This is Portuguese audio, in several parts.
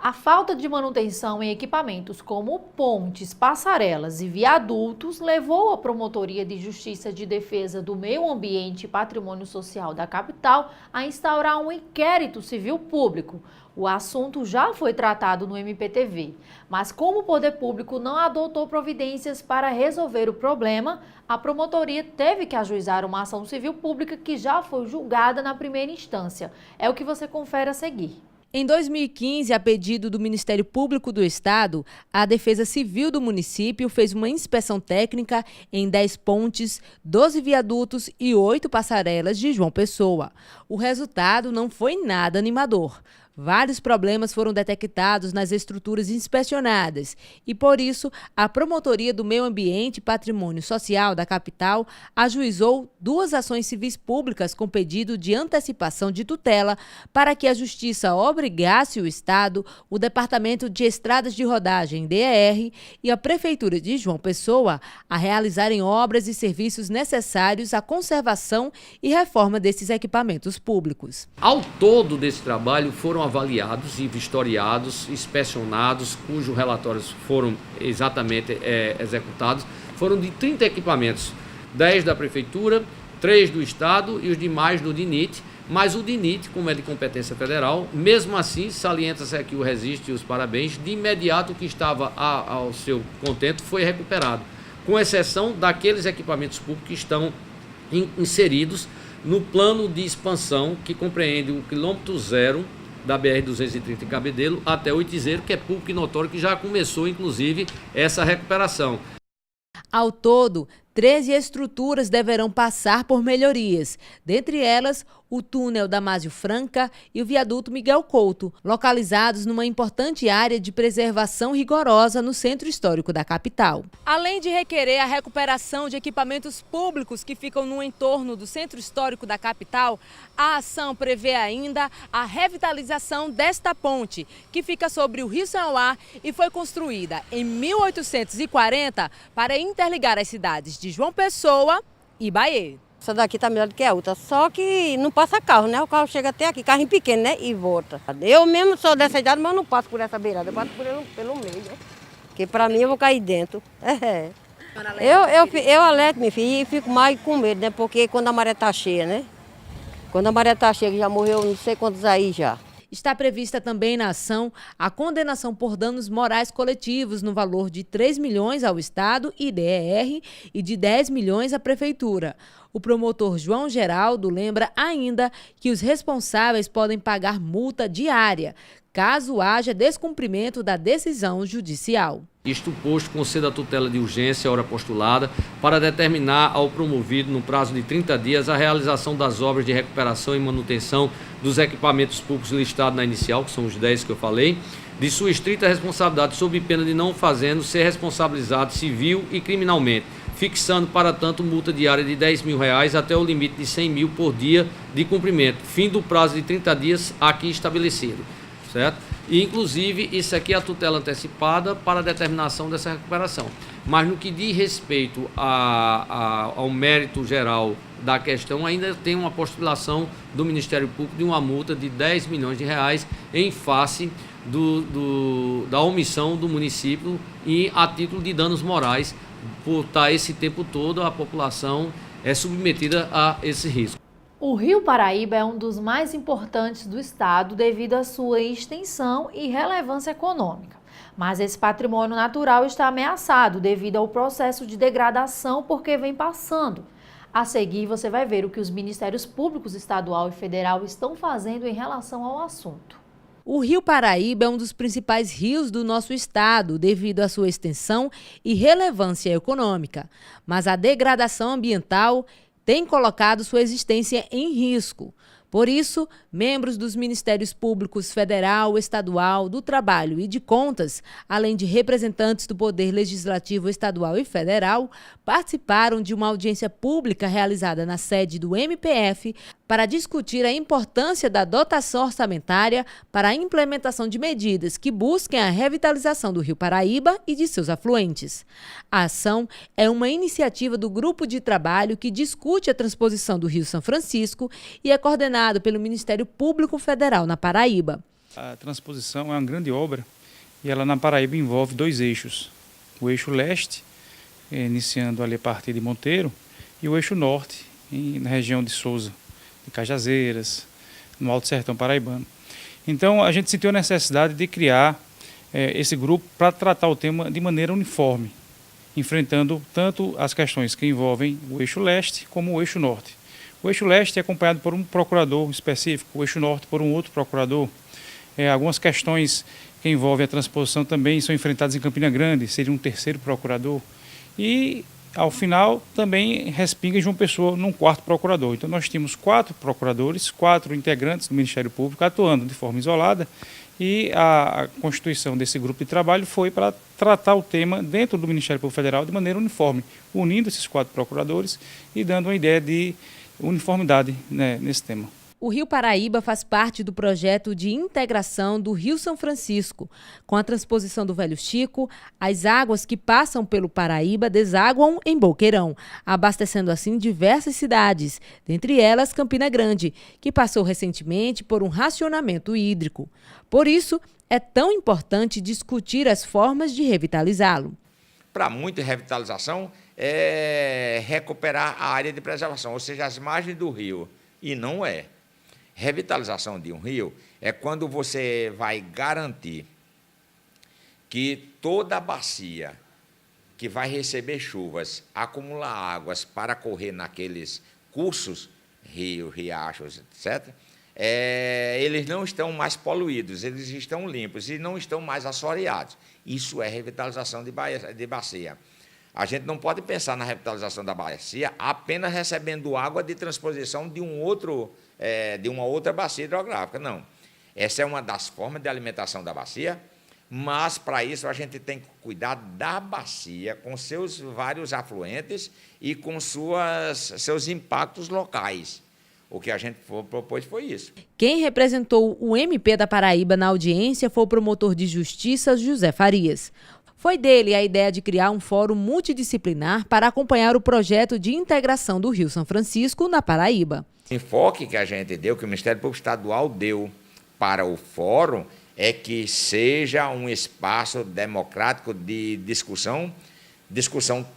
A falta de manutenção em equipamentos como pontes, passarelas e viadutos levou a Promotoria de Justiça de Defesa do Meio Ambiente e Patrimônio Social da capital a instaurar um inquérito civil público. O assunto já foi tratado no MPTV, mas como o poder público não adotou providências para resolver o problema, a promotoria teve que ajuizar uma ação civil pública que já foi julgada na primeira instância. É o que você confere a seguir. Em 2015, a pedido do Ministério Público do Estado, a Defesa Civil do município fez uma inspeção técnica em 10 pontes, 12 viadutos e 8 passarelas de João Pessoa. O resultado não foi nada animador. Vários problemas foram detectados nas estruturas inspecionadas e, por isso, a Promotoria do Meio Ambiente e Patrimônio Social da capital ajuizou 2 ações civis públicas com pedido de antecipação de tutela para que a Justiça obrigasse o Estado, o Departamento de Estradas de Rodagem, DER, e a Prefeitura de João Pessoa a realizarem obras e serviços necessários à conservação e reforma desses equipamentos públicos. Ao todo desse trabalho foram avaliados e vistoriados, inspecionados, cujos relatórios foram exatamente executados, foram de 30 equipamentos, 10 da Prefeitura, 3 do Estado e os demais do DINIT, mas o DINIT, como é de competência federal, mesmo assim, salienta-se aqui o registro e os parabéns, de imediato o que estava ao seu contento foi recuperado, com exceção daqueles equipamentos públicos que estão inseridos no plano de expansão que compreende o quilômetro zero da BR-230 em Cabedelo até o Oitizeiro, que é público e notório, que já começou, inclusive, essa recuperação. Ao todo, 13 estruturas deverão passar por melhorias, dentre elas o túnel Damásio Franca e o viaduto Miguel Couto, localizados numa importante área de preservação rigorosa no centro histórico da capital. Além de requerer a recuperação de equipamentos públicos que ficam no entorno do centro histórico da capital, a ação prevê ainda a revitalização desta ponte, que fica sobre o Rio São João e foi construída em 1840 para interligar as cidades de João Pessoa e Bahia. Essa daqui tá melhor do que a outra, só que não passa carro, né? O carro chega até aqui, carrinho pequeno, né? E volta. Eu mesmo sou dessa idade, mas não passo por essa beirada, eu passo pelo meio, né? Porque pra mim eu vou cair dentro. Eu alerto, minha filha, e fico mais com medo, né? Porque quando a maré tá cheia, né? Quando a maré tá cheia, já morreu não sei quantos aí já. Está prevista também na ação a condenação por danos morais coletivos no valor de 3 milhões ao Estado e DER e de 10 milhões à Prefeitura. O promotor João Geraldo lembra ainda que os responsáveis podem pagar multa diária, caso haja descumprimento da decisão judicial. Isto posto, conceda a tutela de urgência, hora postulada, para determinar ao promovido, no prazo de 30 dias, a realização das obras de recuperação e manutenção dos equipamentos públicos listados na inicial, que são os 10 que eu falei, de sua estrita responsabilidade, sob pena de não fazendo ser responsabilizado civil e criminalmente, fixando, para tanto, multa diária de R$10 mil até o limite de 100 mil por dia de cumprimento, fim do prazo de 30 dias aqui estabelecido, certo? E, inclusive, isso aqui é a tutela antecipada para a determinação dessa recuperação. Mas no que diz respeito ao mérito geral da questão, ainda tem uma postulação do Ministério Público de uma multa de R$10 milhões em face da omissão do município e a título de danos morais, por estar esse tempo todo a população submetida a esse risco. O Rio Paraíba é um dos mais importantes do estado devido à sua extensão e relevância econômica. Mas esse patrimônio natural está ameaçado devido ao processo de degradação porque vem passando. A seguir, você vai ver o que os Ministérios Públicos Estadual e Federal estão fazendo em relação ao assunto. O Rio Paraíba é um dos principais rios do nosso estado devido à sua extensão e relevância econômica. Mas a degradação ambiental tem colocado sua existência em risco. Por isso, membros dos Ministérios Públicos Federal, Estadual, do Trabalho e de Contas, além de representantes do Poder Legislativo Estadual e Federal, participaram de uma audiência pública realizada na sede do MPF para discutir a importância da dotação orçamentária para a implementação de medidas que busquem a revitalização do Rio Paraíba e de seus afluentes. A ação é uma iniciativa do Grupo de Trabalho que discute a transposição do Rio São Francisco e é coordenado pelo Ministério Público Federal na Paraíba. A transposição é uma grande obra e ela na Paraíba envolve 2 eixos. O eixo leste, iniciando ali a partir de Monteiro, e o eixo norte, na região de Souza, de Cajazeiras, no Alto Sertão Paraibano. Então a gente sentiu a necessidade de criar esse grupo para tratar o tema de maneira uniforme, enfrentando tanto as questões que envolvem o eixo leste como o eixo norte. O eixo leste é acompanhado por um procurador específico, o eixo norte por um outro procurador. Algumas questões que envolvem a transposição também são enfrentadas em Campina Grande, seria um terceiro procurador. E, ao final, também respinga em João Pessoa num 4º procurador. Então, nós tínhamos 4 procuradores, 4 integrantes do Ministério Público atuando de forma isolada, e a constituição desse grupo de trabalho foi para tratar o tema dentro do Ministério Público Federal de maneira uniforme, unindo esses 4 procuradores e dando uma ideia de uniformidade, né, nesse tema. O Rio Paraíba faz parte do projeto de integração do Rio São Francisco. Com a transposição do Velho Chico, as águas que passam pelo Paraíba desaguam em Boqueirão, abastecendo assim diversas cidades, dentre elas Campina Grande, que passou recentemente por um racionamento hídrico. Por isso, é tão importante discutir as formas de revitalizá-lo. Para muita revitalização é recuperar a área de preservação, ou seja, as margens do rio, e não é. Revitalização de um rio é quando você vai garantir que toda a bacia que vai receber chuvas, acumular águas para correr naqueles cursos, rios, riachos, etc., eles não estão mais poluídos, eles estão limpos e não estão mais assoreados. Isso é revitalização de bacia. A gente não pode pensar na revitalização da bacia apenas recebendo água de transposição de uma outra bacia hidrográfica. Não. Essa é uma das formas de alimentação da bacia, mas, para isso, a gente tem que cuidar da bacia com seus vários afluentes e com seus impactos locais. O que a gente propôs foi isso. Quem representou o MP da Paraíba na audiência foi o promotor de justiça José Farias. Foi dele a ideia de criar um fórum multidisciplinar para acompanhar o projeto de integração do Rio São Francisco na Paraíba. O enfoque que a gente deu, que o Ministério Público Estadual deu para o fórum, é que seja um espaço democrático de discussão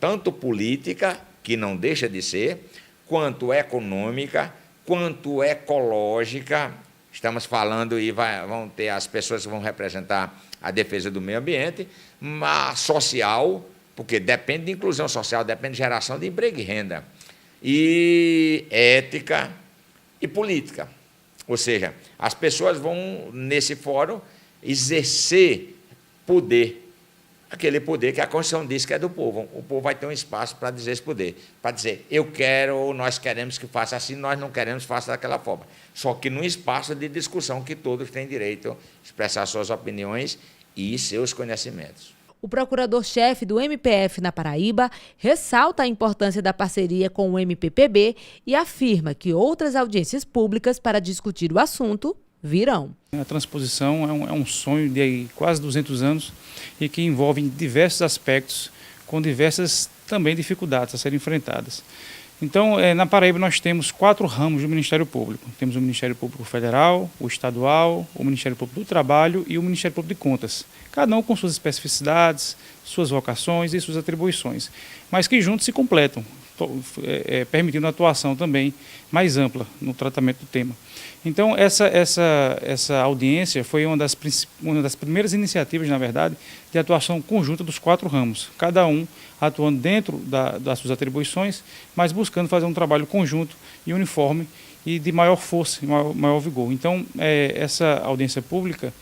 tanto política, que não deixa de ser, quanto econômica, quanto ecológica. Estamos falando e vão ter as pessoas que vão representar a defesa do meio ambiente, mas social, porque depende de inclusão social, depende de geração de emprego e renda, e ética e política. Ou seja, as pessoas vão, nesse fórum, exercer poder, aquele poder que a Constituição diz que é do povo. O povo vai ter um espaço para dizer esse poder, para dizer, eu quero, ou nós queremos que faça assim, nós não queremos que faça daquela forma. Só que num espaço de discussão que todos têm direito a expressar suas opiniões e seus conhecimentos. O procurador-chefe do MPF na Paraíba ressalta a importância da parceria com o MPPB e afirma que outras audiências públicas para discutir o assunto virão. A transposição é um sonho de quase 200 anos e que envolve diversos aspectos, com diversas também dificuldades a serem enfrentadas. Então, na Paraíba nós temos 4 ramos do Ministério Público. Temos o Ministério Público Federal, o Estadual, o Ministério Público do Trabalho e o Ministério Público de Contas. Cada um com suas especificidades, suas vocações e suas atribuições, mas que juntos se completam, permitindo a atuação também mais ampla no tratamento do tema. Então, essa audiência foi uma das primeiras iniciativas, na verdade, de atuação conjunta dos 4 ramos, cada um atuando dentro das suas atribuições, mas buscando fazer um trabalho conjunto e uniforme e de maior força e maior vigor. Então, essa audiência pública,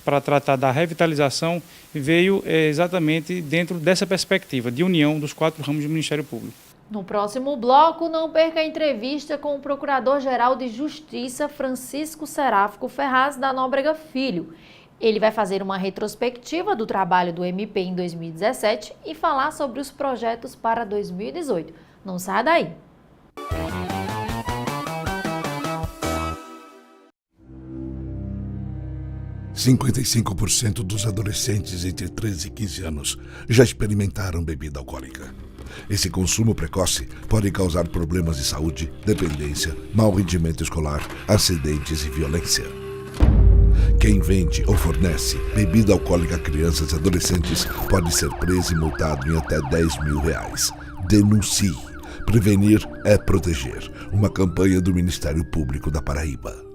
para tratar da revitalização, veio exatamente dentro dessa perspectiva de união dos 4 ramos do Ministério Público. No próximo bloco, não perca a entrevista com o Procurador-Geral de Justiça, Francisco Seráfico Ferraz da Nóbrega Filho. Ele vai fazer uma retrospectiva do trabalho do MP em 2017 e falar sobre os projetos para 2018. Não saia daí! – 55% dos adolescentes entre 13 e 15 anos já experimentaram bebida alcoólica. Esse consumo precoce pode causar problemas de saúde, dependência, mau rendimento escolar, acidentes e violência. Quem vende ou fornece bebida alcoólica a crianças e adolescentes pode ser preso e multado em até R$10.000. Denuncie. Prevenir é proteger. Uma campanha do Ministério Público da Paraíba.